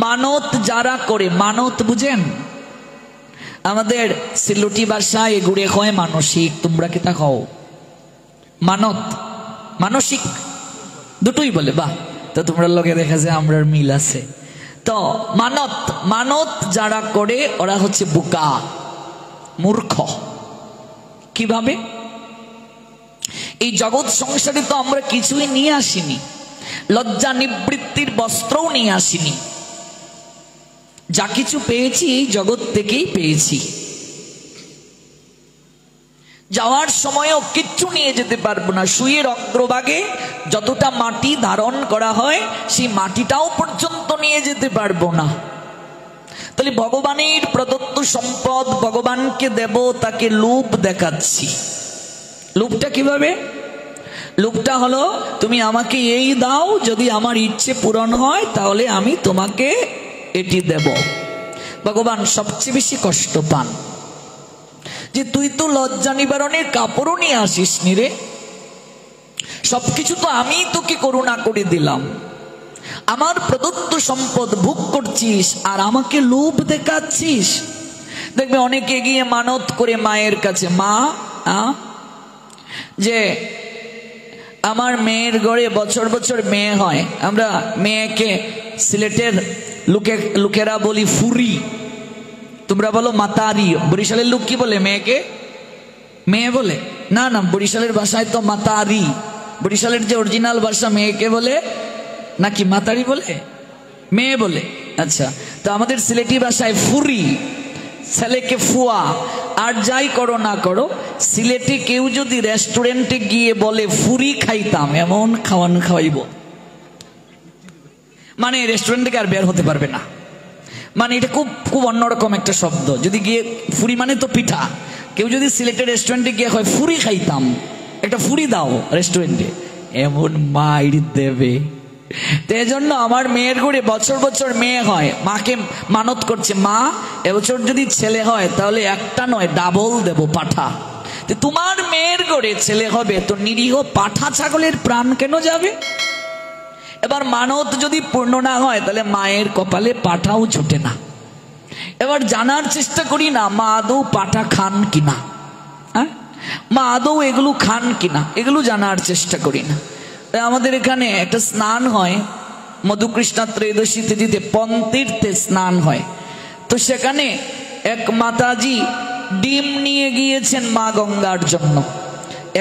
মানত যারা করে, মানত বুঝেন? আমাদের সিলুটি ভাষায় এগুড়ে হয় মানসিক, তোমরা কি তা খাও? মানত মানসিক দুটোই বলে। বাহ, তো তোমরা লোকে দেখা যায় আমরার মিল আছে। তো মানত, মানত যারা করে ওরা হচ্ছে বোকা, মূর্খ। কিভাবে? এই জগৎ সংসারে তো আমরা কিছুই নিয়ে আসিনি, লজ্জা নিবৃত্তির বস্ত্রও নিয়ে আসিনি। যা কিছু পেয়েছি এই জগৎ থেকেই পেয়েছি। যাওয়ার সময়ও কিচ্ছু নিয়ে যেতে পারবো না। শুয়ের অগ্রভাগে যতটা মাটি ধারণ করা হয় সেই মাটিটাও পর্যন্ত নিয়ে যেতে পারবো না। তাহলে ভগবানের প্রদত্ত সম্পদ ভগবানকে দেব, তাকে লোভ দেখাচ্ছি। লোভটা কিভাবে? লোভটা হলো তুমি আমাকে এই দাও, যদি আমার ইচ্ছে পূরণ হয় তাহলে আমি তোমাকে এটি দেব। ভগবান সবচেয়ে বেশি কষ্ট পান যে তুই তো লজ্জা নিবারণের কাপড়ও নিয়ে আসিস নি রে, সবকিছু তো আমি তোকে করুণা করে দিলাম, আমার প্রদত্ত সম্পদ ভোগ করছিস আর আমাকে লোভ দেখাচ্ছিস। দেখবে অনেকে গিয়ে মানত করে মায়ের কাছে, মা যে আমার মেয়ের ঘরে বছর বছর মেয়ে হয়, আমরা মেয়েকে সিলেটের লোকেরা বলি ফুরি, তোমরা বলো মাতারি। বরিশালের লোক কি বলে মেয়েকে? মেয়ে বলে না, না, বরিশালের ভাষায় তো মাতারি। বরিশালের যে অরিজিনাল ভাষা মেয়েকে বলে নাকি মাতারি বলে? মেয়ে বলে। আচ্ছা, তো আমাদের সিলেটি ভাষায় ফুরি, ছেলেকে ফুয়া। আর যাই করো না করো, সিলেটে কেউ যদি রেস্টুরেন্টে গিয়ে বলে ফুরি খাইতাম, এমন খাওয়ানো খাওয়াইব, মানে রেস্টুরেন্ট থেকে আর বের হতে পারবে না। মানে এটা খুব খুব অন্যরকম একটা শব্দ। যদি গিয়ে ফুরি মানে তো পিঠা, কেউ যদি সিলেটের রেস্টুরেন্টে গিয়ে হয় ফুরি খাইতাম, একটা ফুরি দাও রেস্টুরেন্টে, এমন মাইর দেবে। তো এজন্য আমার মেয়ের ঘরে বছর বছর মেয়ে হয়, মাকে মানত করছে, মা এবছর যদি ছেলে হয় তাহলে একটা নয় ডাবল দেব পাঠা। তো তোমার মেয়ের ঘরে ছেলে হবে তো নিরীহ পাঠা ছাগলের প্রাণ কেন যাবে? এবার মানত যদি পূর্ণ না হয় তাহলে মায়ের কপালে পাঠাও ছোটে না। এবার জানার চেষ্টা করি না মা আদৌ পাঠা খান কিনা, হ্যাঁ, মা আদৌ এগুলো খান কিনা, এগুলো জানার চেষ্টা করি না। আমাদের এখানে একটা স্নান হয়, মধুকৃষ্ণা ত্রয়োদশী তিথিতে পন্তীর্থে স্নান হয়। তো সেখানে এক মাতাজি ডিম নিয়ে গিয়েছেন মা গঙ্গার জন্য,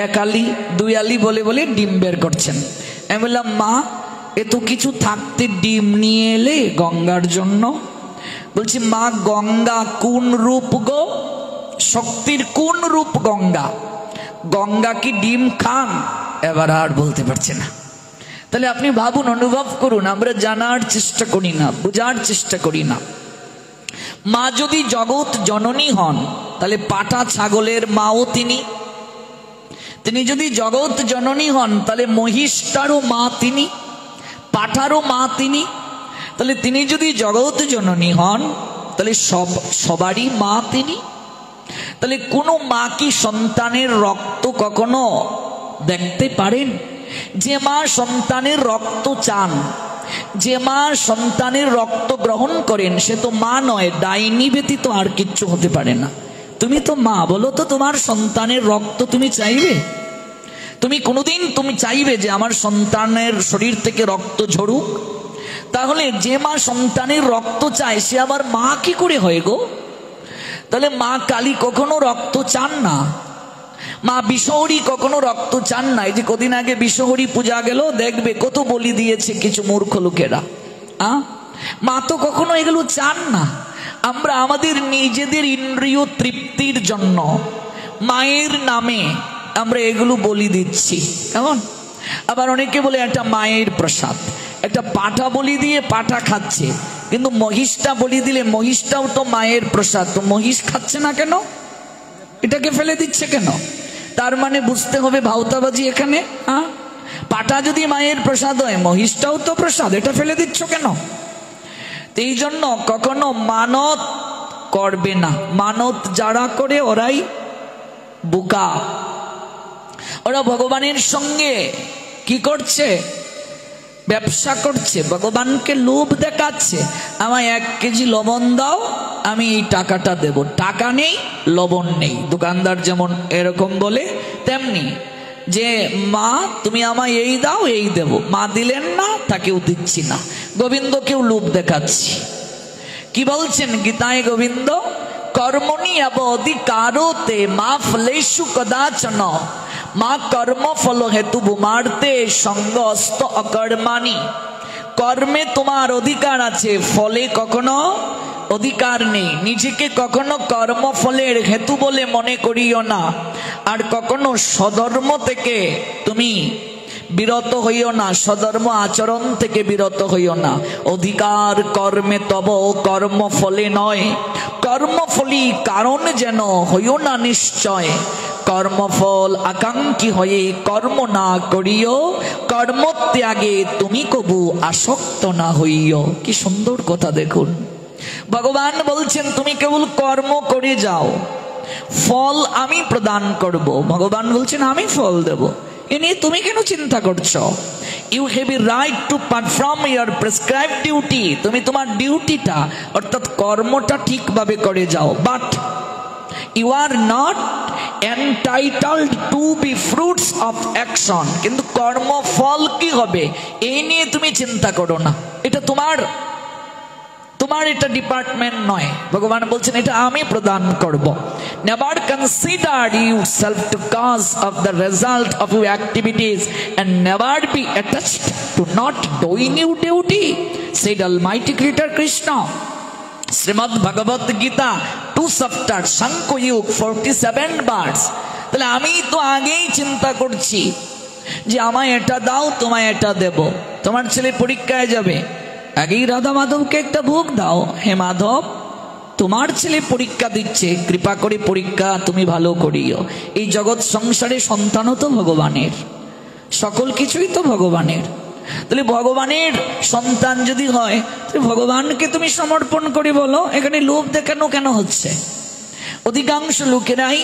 এক আলি দুই আলি বলে বলে ডিম বের করছেন। আমি বললাম, মা এত কিছু থাকতে ডিম নিয়ে এলে গঙ্গার জন্য? বলছি, মা গঙ্গা কোন রূপ গো, শক্তির কোন রূপ গঙ্গা, গঙ্গা কি ডিম খান? এবার আর বলতে পারছে না। তাহলে আপনি ভাবুন, অনুভব করুন, আমরা জানার চেষ্টা করি না, বোঝার চেষ্টা করি না। মা যদি জগৎ জননী হন তাহলে পাটা ছাগলের মাও তিনি। তিনি যদি জগৎ জননী হন তাহলে মহিষটারও মা তিনি, পাঠারও মা তিনি। তাহলে তিনি যদি জগৎ জননী হন তাহলে সবারই মা তিনি। তাহলে কোনো মা কি সন্তানের রক্ত কখনো দেখতে পারেন? যে মা সন্তানের রক্ত চান, যে মা সন্তানের রক্ত গ্রহণ করেন, সে তো মা নয়, ডাইনি ব্যতীত আর কিচ্ছু হতে পারে না। তুমি তো মা, বলো তো তোমার সন্তানের রক্ত তুমি চাইবে? তুমি কোনোদিন তুমি চাইবে যে আমার সন্তানের শরীর থেকে রক্ত ঝরুক? তাহলে যে মা সন্তানের রক্ত চায় সে আবার মা কি করে হয় গো? তাহলে মা কালী কখনো রক্ত চান না, মা বিশ্বহরি কখনো রক্ত চান না। এই যে কদিন আগে বিশ্বহরি পূজা গেল, দেখবে কত বলি দিয়েছে কিছু মূর্খ লোকেরা। মা তো কখনো এগুলো চান না। আমরা আমাদের নিজেদের ইন্দ্রিয় তৃপ্তির জন্য মায়ের নামে আমরা এগুলো বলি দিচ্ছি। কেমন? আবার অনেকে বলে একটা মায়ের প্রসাদ, একটা পাঠা বলি দিয়ে পাঠা খাচ্ছে, কিন্তু মহিষটা বলি দিলে মহিষটাও তো মায়ের প্রসাদ, তো মহিষ খাচ্ছে না কেন? এটাকে ফেলে দিচ্ছে কেন? তার মানে বুঝতে হবে ভাওতাবাজি এখানে। পাঠা যদি মায়ের প্রসাদ হয়, মহিষটাও তো প্রসাদ, এটা ফেলে দিচ্ছ কেন? এই জন্য কখনো মানত করবে না। মানত যারা করে ওরাই বোকা। ওরা ভগবানের সঙ্গে কি করছে? ব্যবসা করছে, ভগবানকে লোভ দেখাচ্ছে, আমায় 1 কেজি লবণ দাও, আমি এই টাকাটা দেব। টাকা নেই, লবণ নেই। দোকানদার যেমন এরকম বলে, তেমনি যে মা তুমি আমায় এই দাও, এই দেব। মা দিলেন না, তাকেও দিচ্ছি না। গোবিন্দকেও লোভ দেখাচ্ছি। কি বলছেন গীতায় গোবিন্দ? কর্মণি অব অধিকারোতে মা ফলেষু কদাচন মা কর্ম ফল হেতু বুমার্তে সঙ্গস্ত অকর্মাণি। কর্মে তোমার অধিকার আছে, ফলে কখনো অধিকার নেই। নিজেকে কখনো কর্মফলের হেতু বলে মনে করিও না, আর কখনো সধর্ম থেকে তুমি বিরত হইও না, সধর্ম আচরণ থেকে বিরত হইও না। অধিকার কর্মে তব কর্মফলে নয়, কর্মফলই কারণ যেন হইও না নিশ্চয়। কর্মফল আকাঙ্ক্ষী হয়ে কর্ম না করিও, কর্মত্যাগে তুমি কবু আসক্ত না হইও। কি সুন্দর কথা দেখুন। ভগবান বলছেন তুমি কেবল কর্ম করে যাও, ফল আমি প্রদান করব। ভগবান বলছেন আমি ফল দেব, এ নিয়ে তুমি কেন চিন্তা করছো? You have a right to perform your prescribed duty. তুমি তোমার ডিউটিটা অর্থাৎ কর্মটা ঠিকভাবে করে যাও, but you are not entitled to be fruits of action. কিন্তু কর্মফল কি হবে এই নিয়ে তুমি চিন্তা করো না, এটা তোমার এটা ডিপার্টমেন্ট নয়। ভগবান বলছেন এটা আমি প্রদান করব। Never consider yourself to cause of the result of your activities and never be attached to not doing your duty, said almighty creator Krishna. Shrimad Bhagavad Gita 2 chapter Sankhyayoga 47 verse. তাহলে আমি তো আগেই চিন্তা করছি যে আমায় এটা দাও, তোমায় এটা দেব। তোমার ছেলে পরীক্ষায় যাবে, আগেই রাধা মাধবকে একটা ভোগ দাও। হে মাধব, তোমার ছেলে পরীক্ষা দিচ্ছে, কৃপা করে পরীক্ষা তুমি ভালো করিও। এই জগৎ সংসারে সন্তানও তো ভগবানের, সকল কিছুই তো ভগবানের। তাহলে ভগবানের সন্তান যদি হয়, তাহলে ভগবানকে তুমি সমর্পণ করে বলো। এখানে লোভ দেখানো কেন হচ্ছে? অধিকাংশ লোকেরাই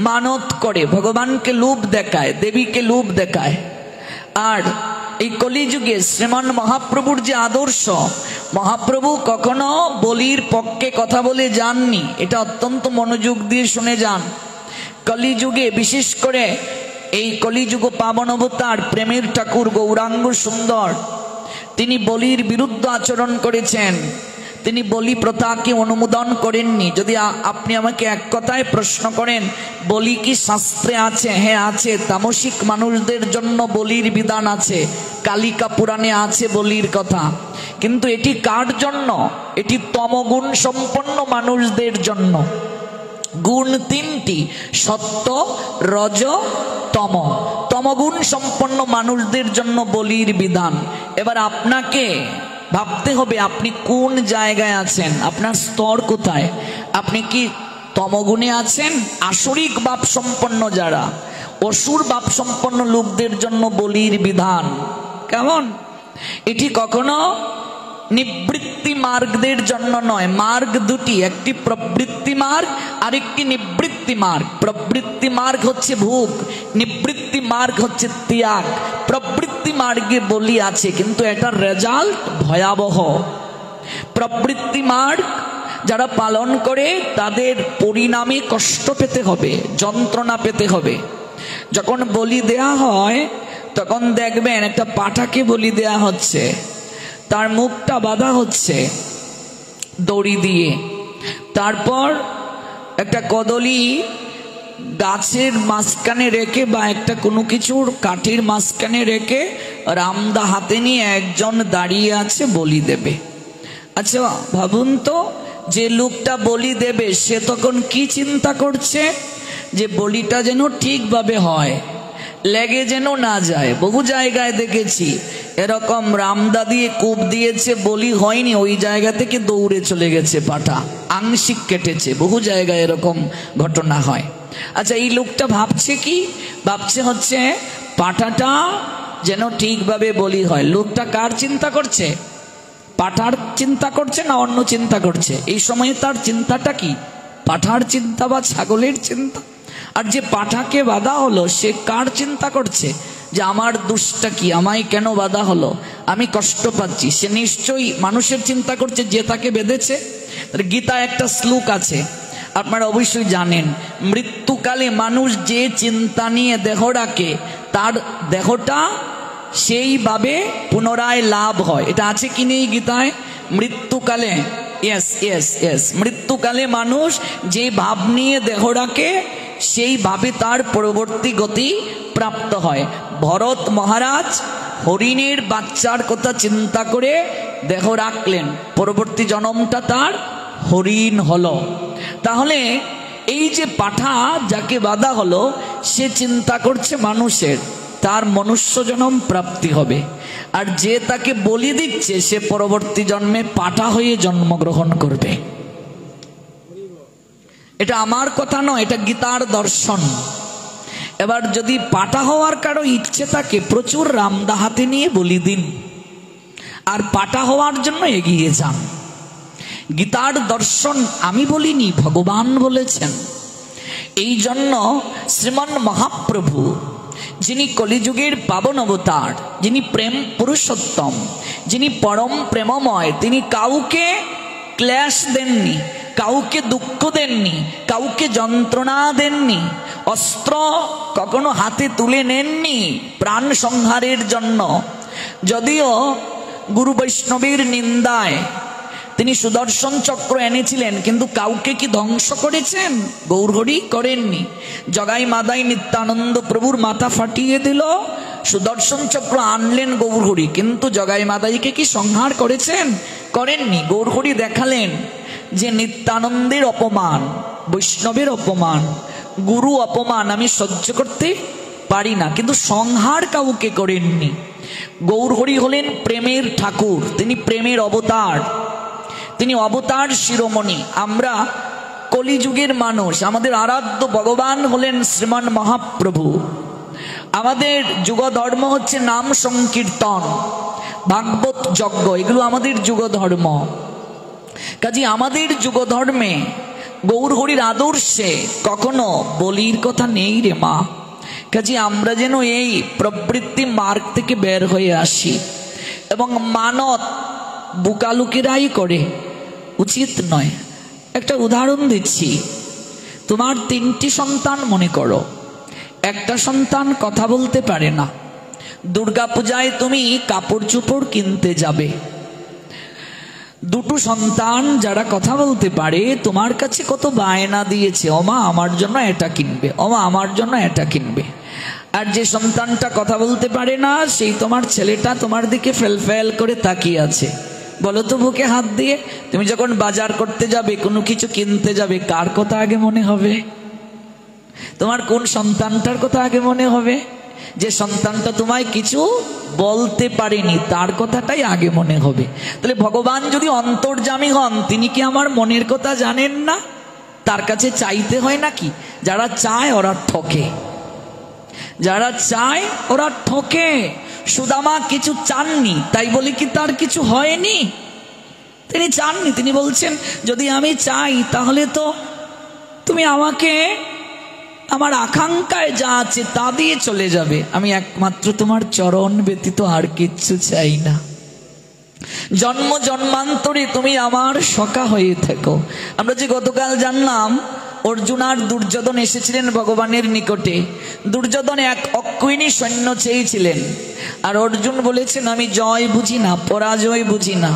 মানত করে, ভগবানকে লোভ দেখায়, দেবীকে লোভ দেখায়। আর এই কলিযুগে শ্রীমান মহাপ্রভুর যে আদর্শ, মহাপ্রভু কখনো বলির পক্ষে কথা বলে যাননি। এটা অত্যন্ত মনোযোগ দিয়ে শুনে যান। কলিযুগে বিশেষ করে এই কলিযুগ পাবন অবতার প্রেমের ঠাকুর গৌরাঙ্গ সুন্দর, তিনি বলির বিরুদ্ধে আচরণ করেছেন। তিনি বলি প্রথাকে অনুমোদন করেননি। যদি আপনি আমাকে এক কথায় প্রশ্ন করেন বলি কি শাস্ত্রে আছে? হ্যাঁ আছে। তামসিক মানুষদের জন্য বলির বিধান আছে, কালিকা পুরাণে আছে বলির কথা। কিন্তু এটি কার জন্য? এটি তমগুণ সম্পন্ন মানুষদের জন্য। গুণ 3টি, সত্য, রজ, তম। তমগুণ সম্পন্ন মানুষদের জন্য বলির বিধান। এবার আপনাকে ভাবতে হবে আপনি কোন জায়গায় আছেন, আপনার স্তর কোথায়। আপনি কি তমগুণে আছেন? আসরিক ভাব সম্পন্ন যারা, অসুর ভাব সম্পন্ন লোকদের জন্য বলির বিধান কেমন? এটি কখনো নিবৃত্তি মার্গদের জন্য নয়। মার্গ দুটি, একটি প্রবৃত্তি মার্গ আর একটি নিবৃত্তি মার্গ। প্রবৃত্তি মার্গ হচ্ছে ভোগ, নিবৃত্তি মার্গ হচ্ছে ত্যাগ। প্রবৃত্তি মার্গে বলি আছে, কিন্তু এটার রেজাল্ট ভয়াবহ। প্রবৃত্তি মার্গ যারা পালন করে তাদের পরিণামে কষ্ট পেতে হবে, যন্ত্রণা পেতে হবে। যখন বলি দেয়া হয় তখন দেখবেন একটা পাঁঠাকে বলি দেয়া হচ্ছে, তার মুখটা বাঁধা হচ্ছে দড়ি দিয়ে। তারপর একটা কদলি গাছের মাঝখানে রেখে বা একটা কোনো কিছুর কাঠির মাঝখানে রেখে রামদা হাতে নিয়ে একজন দাঁড়িয়ে আছে বলি দেবে। আচ্ছা ভাবুন তো, যে লোকটা বলি দেবে সে তখন কি চিন্তা করছে? যে বলিটা যেন ঠিকভাবে হয়, লেগে যেন না যায়। বহু জায়গায় দেখেছি এরকম রামদা দিয়ে কূপ দিয়েছে, বলি হয়নি, ওই জায়গা থেকে দৌড়ে চলে গেছে পাঁঠা, আংশিক কেটেছে। বহু জায়গায় এরকম ঘটনা হয়। আচ্ছা এই লোকটা ভাবছে কি? ভাবছে হচ্ছে পাঁঠাটা যেন ঠিকভাবে বলি হয়। লোকটা কার চিন্তা করছে? পাঁঠার চিন্তা করছে না অন্য চিন্তা করছে? এই সময়ে তার চিন্তাটা কি? পাঁঠার চিন্তা বা ছাগলের চিন্তা। আর যে পাঁঠাকে বাঁধা হলো সে কার চিন্তা করছে? যে আমার দোষটা কি, আমায় কেন বাধা হলো, আমি কষ্ট পাচ্ছি, সে নিশ্চয়ই মানুষের চিন্তা করছে যে তাকে বেঁধেছে। গীতায় একটা শ্লোক আছে, আপনারা অবশ্যই জানেন, মৃত্যুকালে মানুষ যে চিন্তা নিয়ে দেহ রাখে তার দেহটা সেইভাবে পুনরায় লাভ হয়। এটা আছে কি নেই গীতায়? মৃত্যুকালে, ইয়েস ইয়েস ইয়েস, মৃত্যুকালে মানুষ যে ভাব নিয়ে দেহ রাখে সেইভাবে তার পরবর্তী গতি প্রাপ্ত হয়। ভরত মহারাজ হরিণের বাচ্চার কথা চিন্তা করে দেহ রাখলেন, পরবর্তী জন্মটা তার হরিণ হলো। তাহলে এই যে পাঠা যাকে বাধা হলো, সে চিন্তা করছে মানুষের, তার মনুষ্য জন্ম প্রাপ্তি হবে, আর যে তাকে বলি দিচ্ছে সে পরবর্তী জন্মে পাঠা হয়ে জন্মগ্রহণ করবে। এটা আমার কথা নয়, এটা গীতার দর্শন। এবার যদি পাঠা হওয়ার কারো ইচ্ছে থাকে, প্রচুর রামদা হাতে নিয়ে বলি দিন, আর পাঠা হওয়ার জন্য এগিয়ে যান। গীতার দর্শন আমি বলিনি, ভগবান বলেছেন। এই জন্য শ্রীমান মহাপ্রভু, যিনি কলিযুগের পাবন অবতার, যিনি প্রেম পুরুষোত্তম, যিনি পরম প্রেমময়, তিনি কাউকে ক্লেশ দেননি, কাউকে দুঃখ দেননি, কাউকে যন্ত্রণা দেননি, অস্ত্র কখনো হাতে তুলে নেননি প্রাণ সংহারের জন্য। যদিও গুরু বৈষ্ণবের নিন্দায় তিনি সুদর্শন চক্র এনেছিলেন, কিন্তু কাউকে কি ধ্বংস করেছেন? গৌরহরি করেননি। জগাই মাদাই নিত্যানন্দ প্রভুর মাথা ফাটিয়ে দিল, সুদর্শন চক্র আনলেন গৌরহরি, কিন্তু জগাই মাদাইকে কি সংহার করেছেন? করেননি। গৌরহরি দেখালেন যে নিত্যানন্দের অপমান, বৈষ্ণবের অপমান, গুরু অপমান আমি সহ্য করতে পারি না, কিন্তু সংহার কাউকে করেননি। গৌরহরি হলেন প্রেমের ঠাকুর, তিনি প্রেমের অবতার, তিনি অবতার শিরোমণি। আমরা কলিযুগের মানুষ, আমাদের আরাধ্য ভগবান হলেন শ্রীমান মহাপ্রভু। আমাদের যুগ ধর্ম হচ্ছে নাম সংকীর্তন, ভাগবত যজ্ঞ, এগুলো আমাদের যুগ ধর্ম। কাজে আমাদের যুগ ধর্মে গৌরহরির আদর্শে কখনো বলির কথা নেই রে মা। কাজে আমরা যেন এই প্রবৃত্তি মার্গ থেকে বের হয়ে আসি, এবং মানত বুকালুকেরাই করে, উচিত নয়। একটা উদাহরণ দিচ্ছি, তোমার 3টি সন্তান মনে করো, একটা সন্তান কথা বলতে পারে না। দুর্গা পূজায় তুমি কাপড় চোপড় কিনতে যাবে, 2টো সন্তান যারা কথা বলতে পারে তোমার কাছে কত বায়না দিয়েছে, ওমা আমার জন্য এটা কিনবে, ওমা আমার জন্য এটা কিনবে। আর যে সন্তানটা কথা বলতে পারে না, সেই তোমার ছেলেটা তোমার দিকে ফেল করে তাকিয়ে আছে। বলো তো বুকে হাত দিয়ে, তুমি যখন বাজার করতে যাবে, কোনো কিছু কিনতে যাবে, কার কথা আগে মনে হবে? তোমার কোন সন্তানটার কথা আগে মনে হবে? যে সন্তানটা তোমায় কিছু বলতে পারেনি, তার কথাটাই আগে মনে হবে। তাহলে ভগবান যদি অন্তর্যামী হন, তিনি কি আমার মনের কথা জানেন না? তার কাছে চাইতে হয় নাকি? যারা চায় ওরা ঠকে, যারা চায় ওরা ঠকে। সুদামা কিছু চাননি, তাই বলে কি তার কিছু হয়নি? তিনি চাননি, তিনি বলছেন যদি আমি চাই তাহলে তো তুমি আমাকে আমার আকাঙ্ক্ষায় যা আছে তা দিয়ে চলে যাবে, আমি একমাত্র তোমার চরণ ব্যতীত আর কিচ্ছু চাই না। জন্ম জন্মান্তরে তুমি আমার সখা হয়ে থেকো। আমরা যে গতকাল জানলাম অর্জুন আর দুর্যোধন এসেছিলেন ভগবানের নিকটে। দুর্যোধন এক অক্ষয়িনী সৈন্য চেয়েছিলেন, আর অর্জুন বলেছেন আমি জয় বুঝি না, পরাজয় বুঝি না,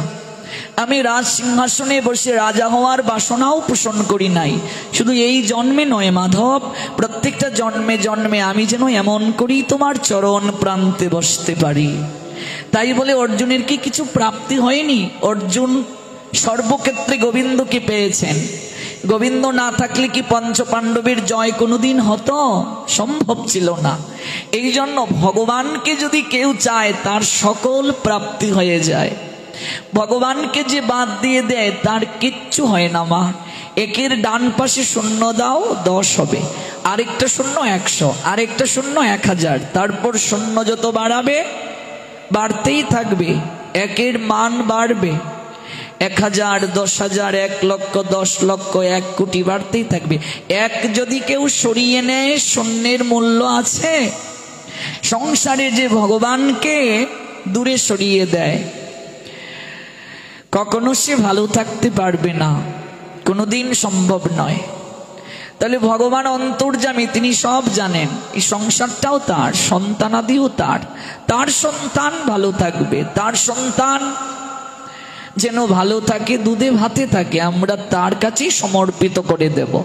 আমি রাজ সিংহাসনে বসে রাজা হওয়ার বাসনাও পোষণ করি নাই। শুধু এই জন্মে নয় মাধব, প্রত্যেকটা জন্মে জন্মে আমি যেন এমন করি তোমার চরণ প্রান্তে বসতে পারি। তাই বলে অর্জুনের কি কিছু প্রাপ্তি হয়নি? অর্জুন সর্বক্ষেত্রে গোবিন্দকে পেয়েছেন। গোবিন্দ না থাকলে কি পঞ্চপাণ্ডবের জয় কোনোদিন হতো? সম্ভব ছিল না। এই জন্য ভগবানকে যদি কেউ চায় তার সকল প্রাপ্তি হয়ে যায়। ভগবানকে যে বাদ দিয়ে দেয় তার কিচ্ছু হয় না মা। একের ডান পাশে শূন্য দাও 10 হবে, আরেকটা শূন্য 100, আরেকটা শূন্য 1000, তারপর শূন্য যত বাড়াবে বাড়তেই থাকবে, একের মান বাড়বে। 1000, 10,000, 1 লক্ষ, 10 লক্ষ, 1 কোটি বাড়তেই থাকবে। এক যদি কেউ সরিয়ে নেয় শূন্যের মূল্য আছে। সংসারে যে ভগবানকে দূরে সরিয়ে দেয়, কখনো সে ভালো থাকতে পারবে না, কোনোদিন সম্ভব নয়। তাহলে ভগবান অন্তর্যামী, তিনি সব জানেন। এই সংসারটাও তার, সন্তানাদিও তার। তার সন্তান ভালো থাকবে, তার সন্তান যেন ভালো থাকে, দুধে ভাতে থাকে, আমরা তার কাছেই সমর্পিত করে দেব।